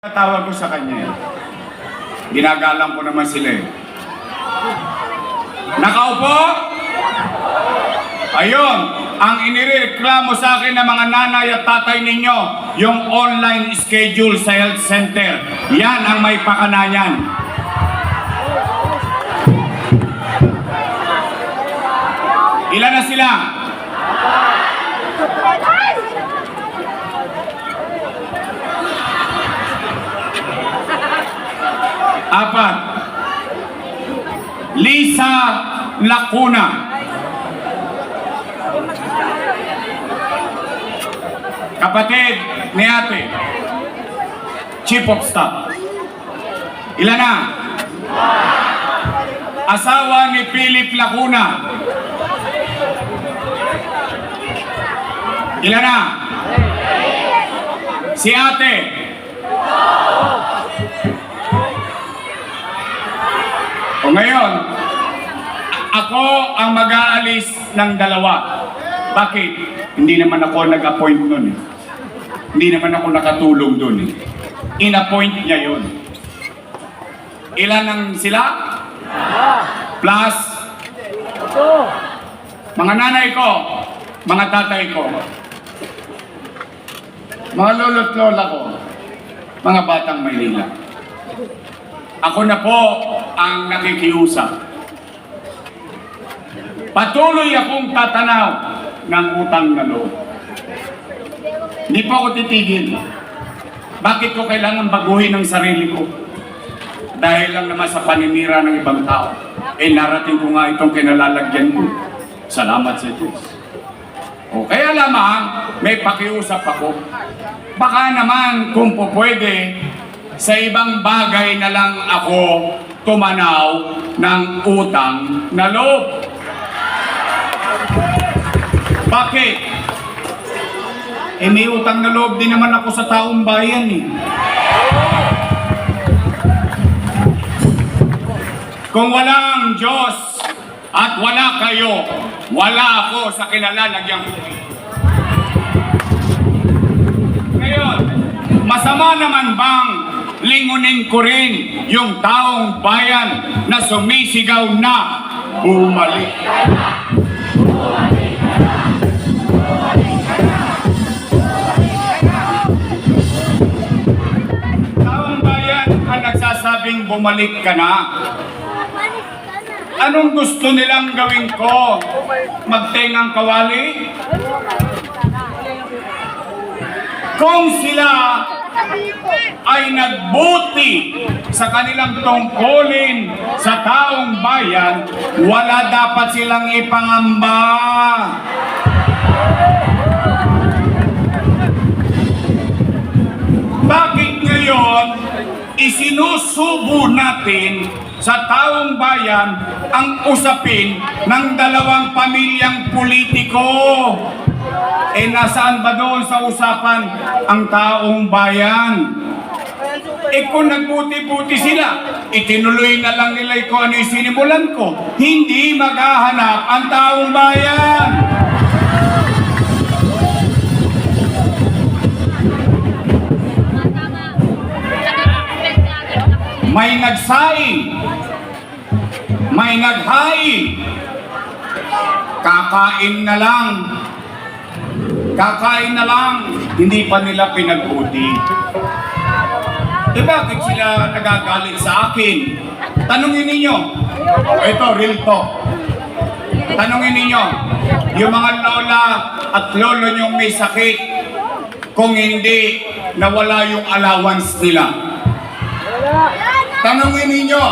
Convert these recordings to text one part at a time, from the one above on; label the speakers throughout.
Speaker 1: Tawag ko sa kanya. Ginagalang ko naman sila eh. Nakaupo? Ayun, ang inireklamo sa akin ng mga nanay at tatay ninyo, yung online schedule sa health center. Yan ang may pakanayan. Ilan na sila? Apat. Lisa Lacuna. Kapatid ni ate. Chief of Staff. Ilan na? Asawa ni Philip Lacuna. Ilan na? Si ate. O ngayon, ako ang mag-aalis ng dalawa. Bakit? Hindi naman ako nag-appoint nun eh. Hindi naman ako nakatulong dun eh. In-appoint niya yun. Ilan ang sila? Plus, mga nanay ko, mga tatay ko, mga lolo't lola ko, mga batang Maynila. Ako na po ang nakikiusap. Patuloy akong tatanaw ng utang na loob. Hindi po ako titigil. Bakit ko kailangan baguhin ang sarili ko? Dahil lang naman sa paninira ng ibang tao. Narating ko nga itong kinalalagyan ko. Salamat sa Diyos. O kaya lamang, may pakiusap ako. Baka naman kung po pwede, sa ibang bagay na lang ako tumanaw ng utang na loob. Bakit? May utang na loob din naman ako sa taong bayan eh. Kung walang Diyos at wala kayo, wala ako sa kinalalagyan ko. Ngayon, masama naman bang lingunin ko rin yung taong bayan na sumisigaw na bumalik. Taong bayan ang nagsasabing bumalik ka na. Anong gusto nilang gawin ko? Magtengang kawali? Kung sila ay nagbuti sa kanilang tungkulin sa taong bayan, wala dapat silang ipangamba. Bakit ngayon isinusubo natin sa taong bayan ang usapin ng dalawang pamilyang politiko? Nasaan ba doon sa usapan ang taong bayan? Kung nagbuti-buti sila, itinuloy na lang nila kung ano yung sinimulan ko. Hindi maghahanap ang taong bayan. May nagsaing, may naghain, kakain na lang. Kakain na lang, hindi pa nila pinagbuti. Bakit sila nagagalit sa akin? Tanungin ninyo. Ito, real talk. Tanungin ninyo, yung mga lola at lolo nyong may sakit, kung hindi nawala yung allowance nila. Tanungin ninyo,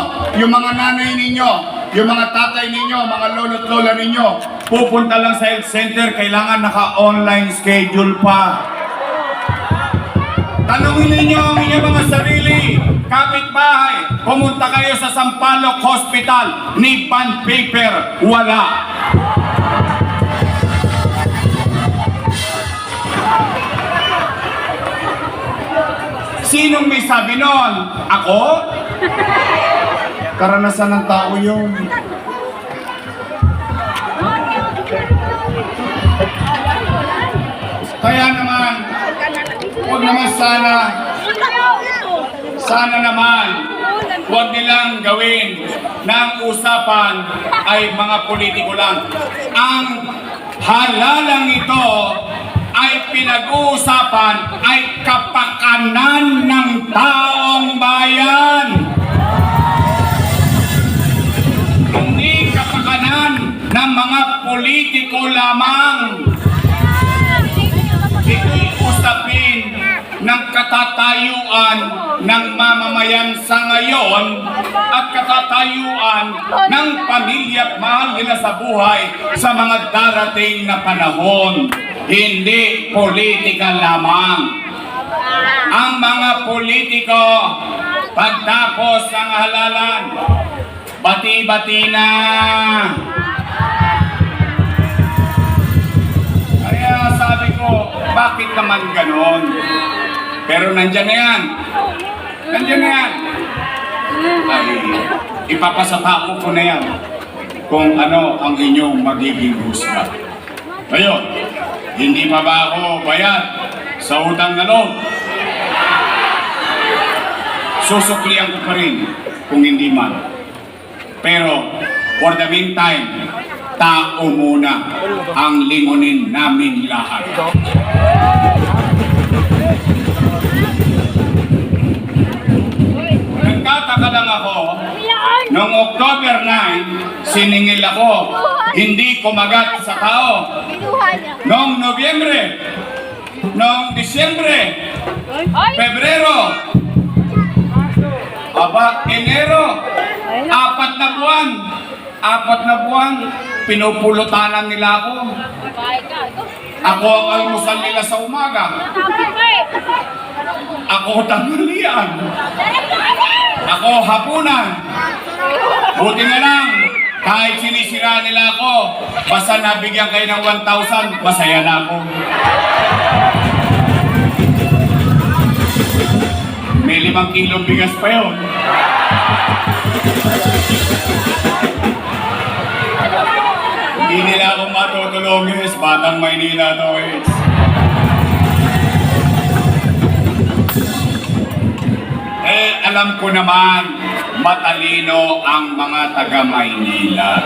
Speaker 1: yung mga nanay ninyo, yung mga tatay ninyo, mga lolo't lola ninyo, pupunta lang sa health center, kailangan naka-online schedule pa. Tanungin ninyo ang inyong mga sarili, kapitbahay, pumunta kayo sa Sampaloc Hospital, ni bond paper, wala. Sinong may sabi nun? Ako? Karanasan ng tao yun. Kaya naman, huwag naman sana sana naman huwag nilang gawin ng usapan ay mga politiko lang. Ang halalang ito ay pinag-uusapan ay kapakanan ng taong bayan. Hindi kapakanan ng mga politiko lamang. Ito'y usapin ng katatayuan ng mamamayan sa ngayon at katatayuan ng pamilya at mahal nila sa buhay sa mga darating na panahon. Hindi politika lamang. Ang mga politiko, pagtapos ng halalan, bati-bati na. Kaya sabi ko, bakit naman ganon? Pero nandyan na yan. Nandyan na yan. Ay, ipapasatao ko na yan kung ano ang inyong magiging husga. Ngayon, hindi pa ba ako bayad sa utang na loob? Susuklian ko pa rin kung hindi man. Pero, for the meantime, tao muna ang lingunin namin lahat. Nagtataka lang ako, noong October 9, siningil ako, hindi kumagat sa tao. Noong Nobyembre, noong Disyembre, Pebrero, Enero, 4 na buwan, pinupulutanan nila ako. Ako ang almusal nila sa umaga. Ako tanghalian. Ako hapunan. Buti na lang, kahit sinisira nila ako, basta nabigyan kayo ng 1,000, masaya na ako. May 5 kilong bigas pa yun. Hindi nila ako matutulungin, Batang Maynila to eh. Alam ko naman, matalino ang mga taga Maynila.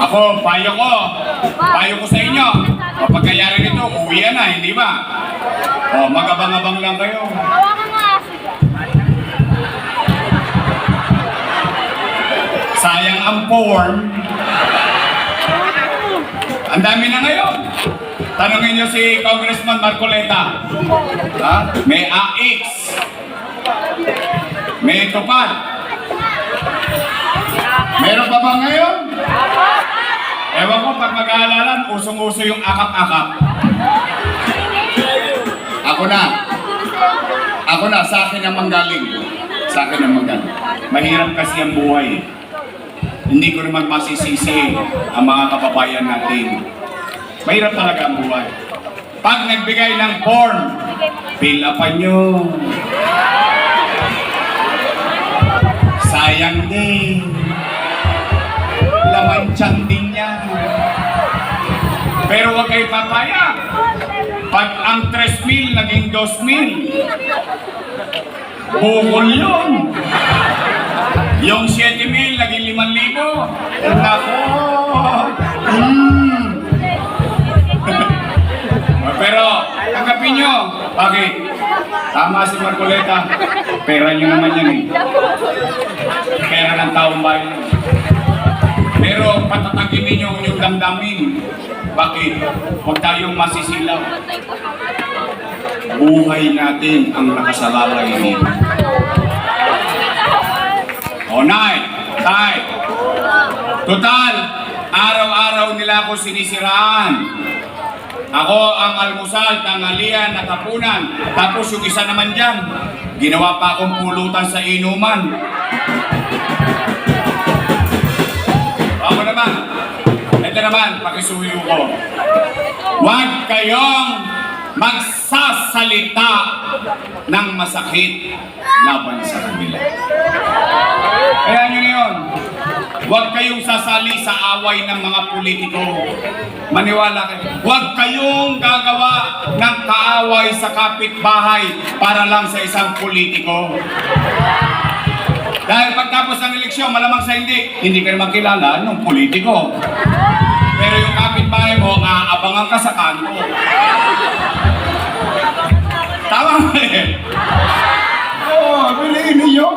Speaker 1: Ako, payo ko sa inyo. Kapag kayari nito, uwi na, hindi ba? O, magabang-abang lang kayo. Sayang ang form. Ang dami na ngayon. Tanungin nyo si Congressman Marcoleta. Ha? May AX. May tupad. Meron pa ba ngayon? Ewan ko, pag mag-aalalan, usong-uso yung akap-akap. Ako na, sa akin ang manggaling. Sa akin ang manggaling. Mahirap kasi ang buhay. Hindi ko naman masisisi ang mga kababayan natin. Mahirap talaga ang buhay. Pag nagbigay ng form, fill upan nyo. Sayang din. Laman tiyan din yan. Pero huwag kayo papayag. Pag ang 3,000 naging 2,000, bukol yun. Yung 7,000 naging 5,000. Nako! Pero, tanggapin nyo. Bakit? Tama si Marcoleta. Pera nyo naman yan eh. Pera ng taong bayan. Pero patatagin ninyo ang inyong damdamin. Bakit? Huwag tayong masisilaw. Buhay natin ang nakasalalay nito. O nay, tay. Total, araw-araw nila ako sinisiraan. Ako ang almusal, tanghalian, nakapunan. Tapos yung isa naman dyan, ginawa pa akong pulutan sa inuman. Ako naman, ito naman, pakisuyo ko. Huwag kayong magsasalita ng masakit laban sa kanila. Kaya nyo na yun. Huwag kayong sasali sa away ng mga politiko. Maniwala kayo. Huwag kayong gagawa ng kaaway sa kapitbahay para lang sa isang politiko. Dahil pagtapos ng eleksyon, malamang sa hindi ka naman kilala ng politiko. Pero yung kapitbahay mo, aabangan ka sa kanto. Tama mo eh. Oo, biliin ninyo.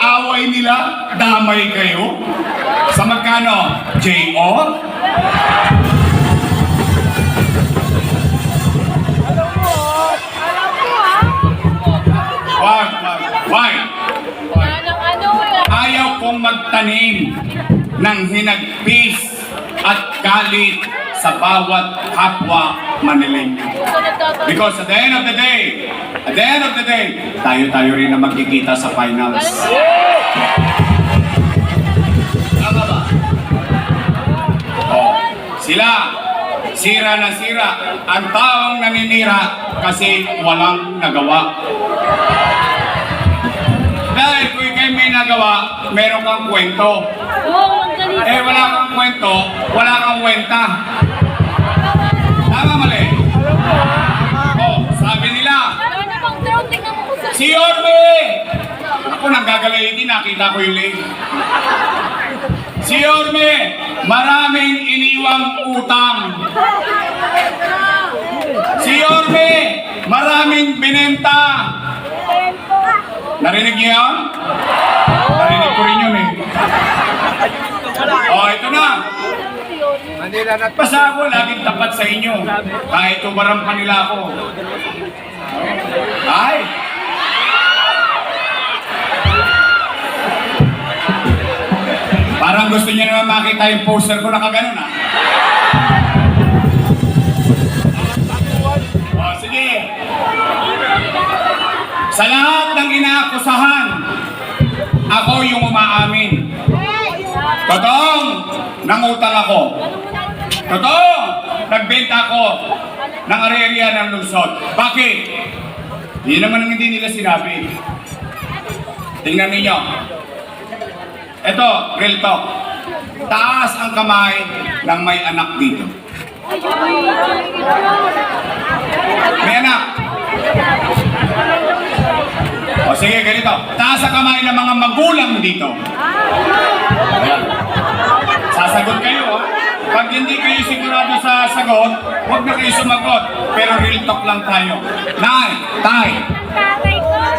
Speaker 1: Away nila, damay kayo. Sa magkano? J.O.? Why? Ayaw kong magtanim ng hinagpis at galit sa bawat kapwa Manileño. Because at the end of the day, tayo rin na magkikita sa finals. Tama ba? Oh, sila, sira na sira. Ang taong naninira kasi walang nagawa. Dahil kung ikay may nagawa, meron kang kwento. Eh wala kang kwento, wala kang kwenta. Tama mali? Oh, sabi nila, si Orbe! Ako nanggagalayin, nakita ko yung link. Si Orbe, maraming iniwang utang. Si Orbe, maraming binenta. Narinig niyo yun? Narinig ko rin yun eh. Oh, ito na. Basta ako laging tapat sa inyo. Kahit umarang pa nila ako. Ay! Parang gusto niyo naman makita yung poster ko na kaganon ah. Oh, sige. Sa lahat ng inaakusahan, ako yung umaamin. Totoong nangutang ako. Totoo, nagbenta ako ng area ng lungsod. Bakit? Hindi naman hindi nila sinabi. Tingnan ninyo. Ito, real talk. Taas ang kamay ng may anak dito. May anak. O sige, ganito. Taas ang kamay ng mga magulang dito. Ayan. Sasagot kayo, ha? Pag hindi kayo sigurado sa sagot, huwag na kayo sumagot. Pero real talk lang tayo. Nay, tay,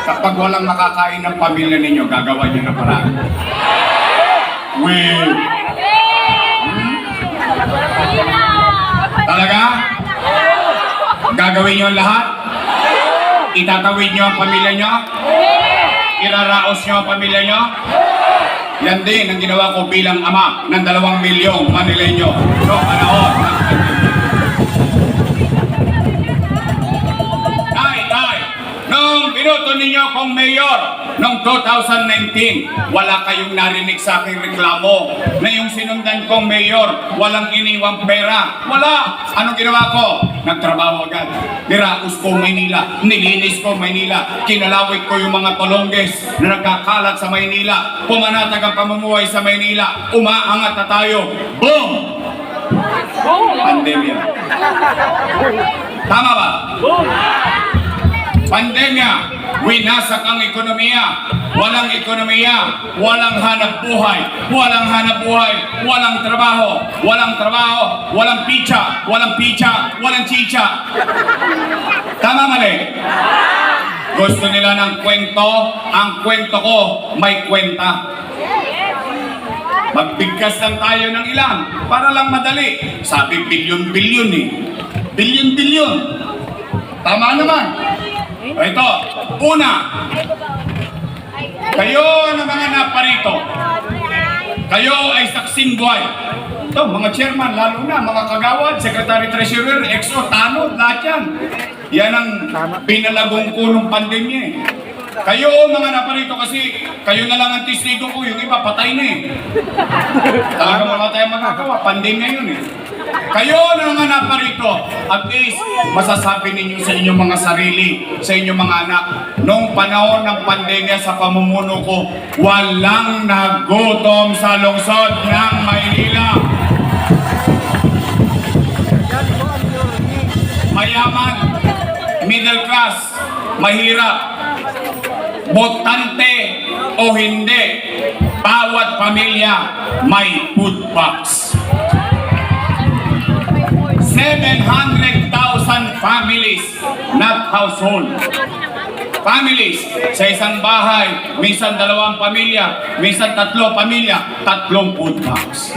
Speaker 1: kapag walang makakain ng pamilya ninyo, gagawa nyo na paraan. Well, talaga? Gagawin nyo ang lahat? Itatawid nyo ang pamilya nyo? Iraraos nyo ang pamilya nyo? Yan din ang ginawa ko bilang ama ng 2 milyong Manileño noong panahon ng Tay, nung binoto ninyo kong mayor noong 2019, wala kayong narinig sa aking reklamo na yung sinundan kong mayor, walang iniwang pera. Wala! Anong ginawa ko? Nagtrabaho agad. Niraos ko Maynila, nilinis ko Maynila, kinalawig ko yung mga tolongges na nagkakalat sa Maynila, pumanatag ang pamumuhay sa Maynila, umaangat na tayo. Boom! Pandemya. Tama ba? Pandemya, winasak ang ekonomiya. Walang ekonomiya, walang hanap buhay, walang trabaho, walang picha, walang chicha. Tama mali? Gusto nila ng kwento, ang kwento ko may kwenta. Magbigkas lang tayo ng ilan para lang madali. Sabi bilyon-bilyon eh. Bilyon-bilyon. Tama naman. Ito, una, kayo na mga naparito, kayo ay saksing buhay. Ito, mga chairman, lalo na, mga kagawad, secretary treasurer, exo, tanod, lahat yan. Yan ang pinalagong ko ng pandemya eh. Kayo, mga naparito, kasi kayo na lang ang testigo ko, yung iba patay na eh. Talaga wala tayong magagawa, pandemya yun eh. Kayo na naman naparito. At least, masasabi ninyo sa inyong mga sarili, sa inyong mga anak, noong panahon ng pandemya sa pamumuno ko, walang nagutom sa lungsod ng Maynila. Mayaman, middle class, mahirap, botante o hindi, bawat pamilya may food box. 700,000 families, not household. Families sa isang bahay, minsan 2 pamilya, minsan 3 pamilya, 3 food box.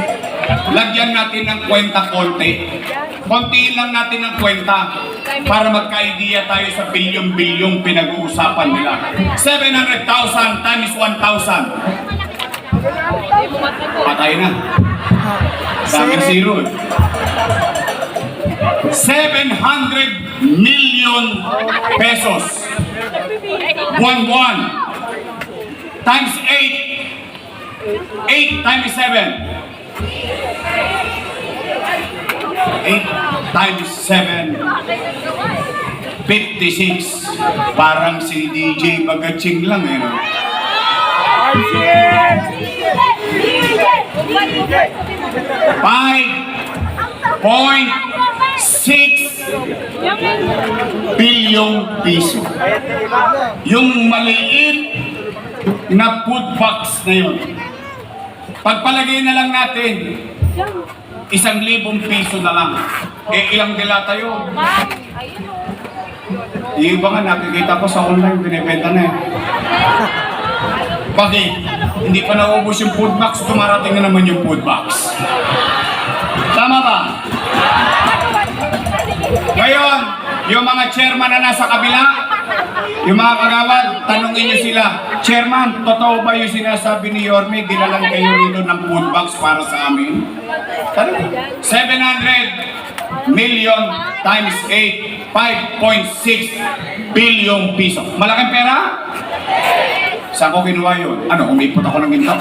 Speaker 1: Lagyan natin ng kwenta konti. Kontiin lang natin ng kwenta para magka-idea tayo sa bilyong-bilyong pinag-uusapan nila. 700,000 times 1,000. Patay na. Daming zero. 700 million pesos. Buwan-buwan. Times 8. 8 times 7. 8 times 7. 56. Parang si DJ Bagaching lang eh. No? 5.6 bilyong piso. Yung maliit na food box na yun. Pagpalagay na lang natin, 1,000 piso na lang. Eh, ilang dilata yun? Yung iba nga nakikita ko sa online, binibenta na eh. Bakit? Hindi pa naubos yung food box, dumarating na naman yung food box. Tama ba? Ngayon, yung mga chairman na nasa kabila, yung mga kagawad, tanongin nyo sila, Chairman, totoo ba yung sinasabi ni Yorme, dinalang kayo rito ng food box para sa amin? 700 million times 8, 5.6 bilyong piso. Malaking pera? Saan ko kinuha yun? Ano, umipot ako ng ginto?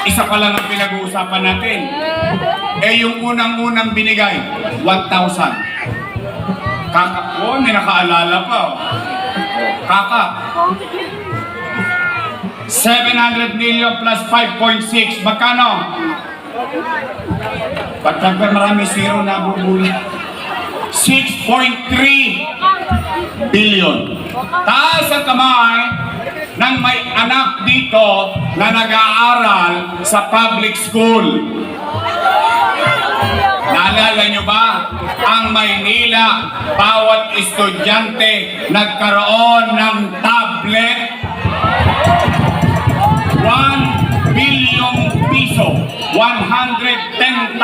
Speaker 1: Isa pa lang ang pinag-uusapan natin. Eh yung unang-unang binigay, 1,000. Kaka, oh, may nakaalala pa. Kaka. 700 million plus 5.6. Magkano? Pagka marami zero na bubuli. 6.3 billion. Taas ang kamay ng may anak dito na nag-aaral sa public school. Naalala nyo ba? Ang Maynila, bawat estudyante nagkaroon ng tablet. 1 bilyong piso, 110,000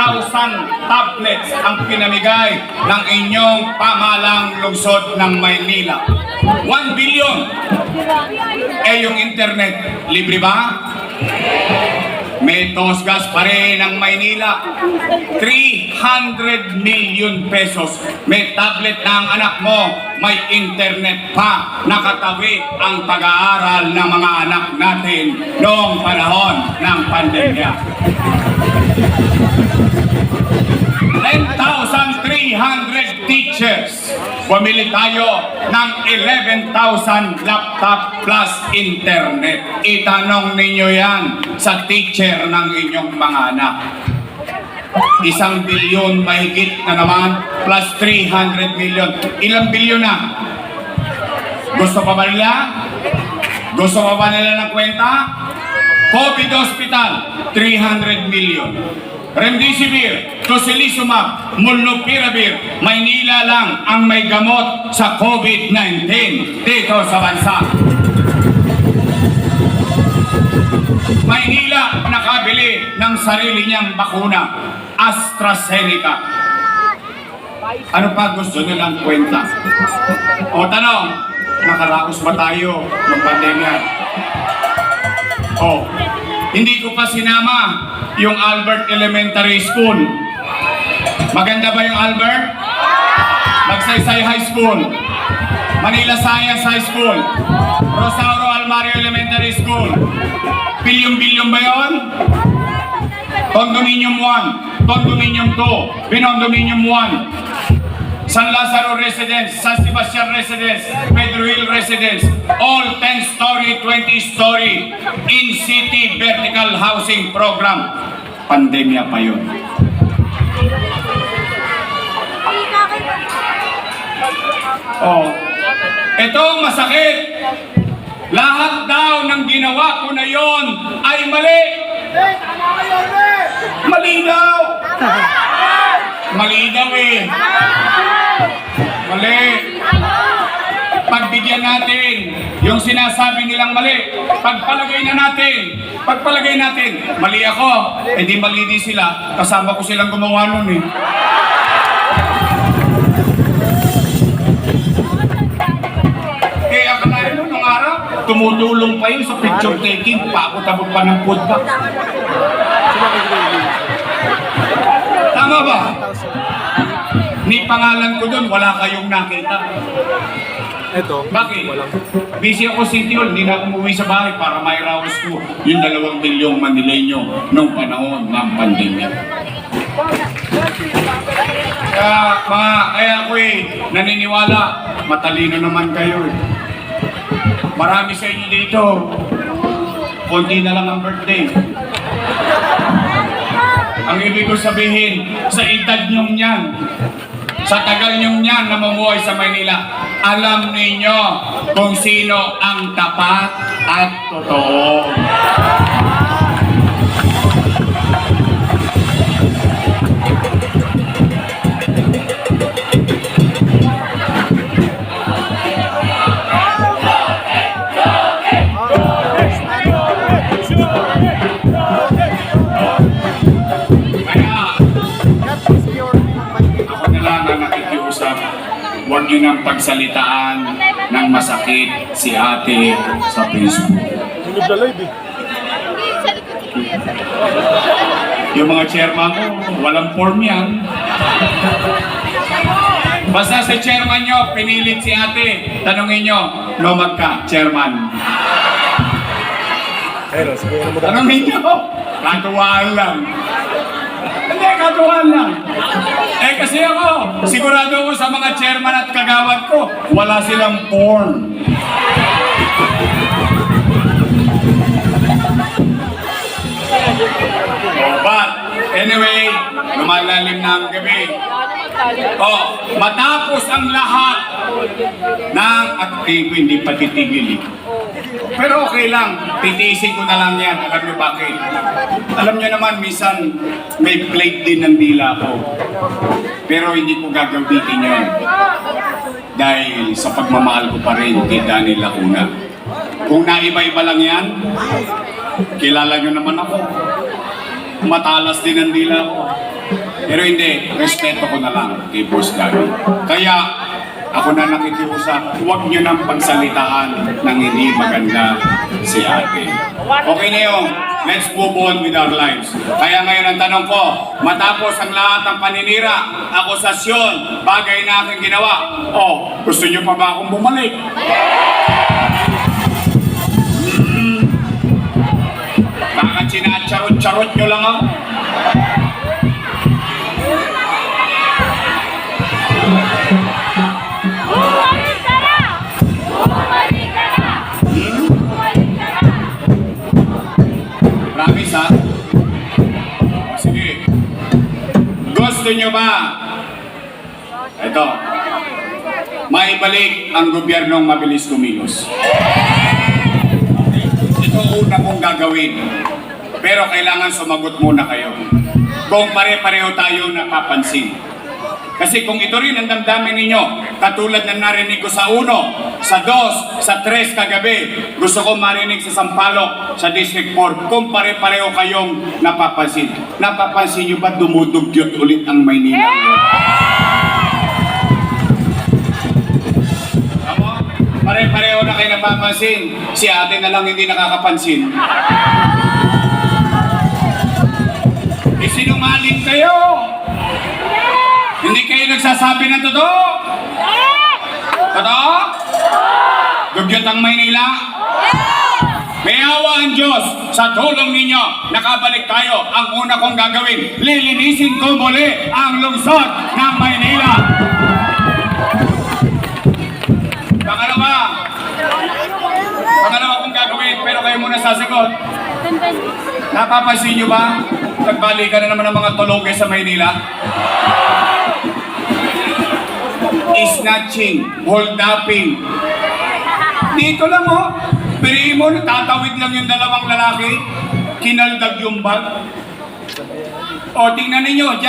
Speaker 1: tablets ang pinamigay ng inyong pamahalang lungsod ng Maynila. 1 billion. Eh yung internet, libre ba? May tosgas pa rin ang Maynila. 300 million pesos. May tablet na ang anak mo. May internet pa. Nakatawi ang pag-aaral ng mga anak natin noong panahon ng pandemya. 10,300 teachers. Bumili tayo ng 11,000 laptop plus internet. Itanong ninyo yan sa teacher ng inyong mga anak. 1 bilyon mahigit na naman plus 300 million. Ilang bilyon na? Gusto pa ba nila? Gusto pa ba nila ng kwenta? COVID hospital, 300 million. Remdesivir, Tocilizumab, Molnupiravir, Maynila lang ang may gamot sa COVID-19 dito sa bansa. Maynila nakabili ng sarili niyang bakuna, AstraZeneca. Ano pa gusto nilang kwenta? O tanong, nakaraos ba tayo ng pandemya? O, hindi ko pa sinama yung Albert Elementary School. Maganda ba yung Albert? Magsaysay High School, Manila Science High School, Rosauro Almario Elementary School. Bilyong-bilyon ba yun? Condominium 1, Condominium 2, Binondominium 1, San Lazaro Residence, San Sebastian Residence, Pedro Hill Residence, all 10-story, 20-story, in-city vertical housing program. Pandemya pa yun. Oh, ito ang masakit. Lahat daw ng ginawa ko na yon ay mali. Mali daw. Mali daw eh. Mali. Pagbigyan natin yung sinasabi nilang mali. Pagpalagay natin, mali ako, di mali din sila. Kasama ko silang gumawa nun eh. Akalain mo nung araw, tumutulong pa yun sa picture taking, paabot-abot pa ng food box. Tama ba? Ni pangalan ko doon, wala kayong nakita.
Speaker 2: Ito.
Speaker 1: Bakit? Busy ako City Hall, hindi na ako umuwi sa bahay para mairaos ko yung 2 milyong Manileño nung panahon ng pandemya. Kaya ako naniniwala, matalino naman kayo eh. Marami sa inyo dito, konti na lang ang birthday. Ang ibig ko sabihin, sa edad nyong yan, sa tagal nyong yan namumuhay sa Maynila, alam ninyo kung sino ang tapat at totoo. Huwag nyo nang pagsalitaan ng masakit si ate sa Facebook. Yung mga chairman ko, walang form yan. Basta sa chairman nyo, pinilit si ate, tanongin nyo, lumag ka, chairman. Tanongin nyo, katuwaan lang. Hindi, katuwaan lang. Kasi ako, sigurado ko sa mga chairman at kagawad ko, wala silang porn. But, anyway, lumalalim na ang gabi. Matapos ang lahat ng acting ko, hindi pa titigil eh. Pero okay lang, titiisin ko na lang yan. Alam niyo bakit? Alam niyo naman, minsan may plate din ng dila ko. Pero hindi ko gagamitin yun. Dahil sa pagmamahal ko pa rin kay Danny Lacuna. Kung naiba-iba lang yan, kilala niyo naman ako. Matalas din ang dila ko. Pero hindi, respeto ko na lang kay Boss Danny. Kaya, ako na nakikiusap, huwag nyo nang pagsalitaan ng hindi maganda si ate. Okay na yun, let's move on with our lives. Kaya ngayon ang tanong ko, matapos ang lahat ng paninira, akusasyon, bagay na aking ginawa, gusto nyo pa ba akong bumalik? Bakit sinacharot-charot nyo lang ako? Promise ha? Sige. Gusto nyo ba? Ito. Maibalik ang gobyernong mabilis kumilos. Ito una kong gagawin. Pero kailangan sumagot muna kayo. Kung pare-pareho tayo napapansin. Kasi kung ito rin ang damdamin ninyo, katulad na narinig ko sa 1, sa 2, sa 3 kagabi, gusto ko marinig sa Sampaloc, sa District 4, kung pare-pareho kayong napapansin. Napapansin nyo ba dumudugyot ulit ang Maynila? Pare-pareho na kayo napapansin, si ate na lang hindi nakakapansin. Sinungaling kayo! Hindi kayo nagsasabi ng totoo? Totoo? Dugyot ang Maynila? May awa ang Diyos, sa tulong ninyo, nakabalik tayo. Ang una kong gagawin, lilinisin ko muli ang lungsod ng Maynila. Pangalawa kong gagawin, pero kayo muna sasagot. Napapansin nyo ba? Nagbalikan na naman ang mga tologe sa Maynila. Snatching, holduping. Dito lang oh. Piliin mo, tatawid lang yung dalawang lalaki. Kinaldag yung bag. O, tingnan ninyo,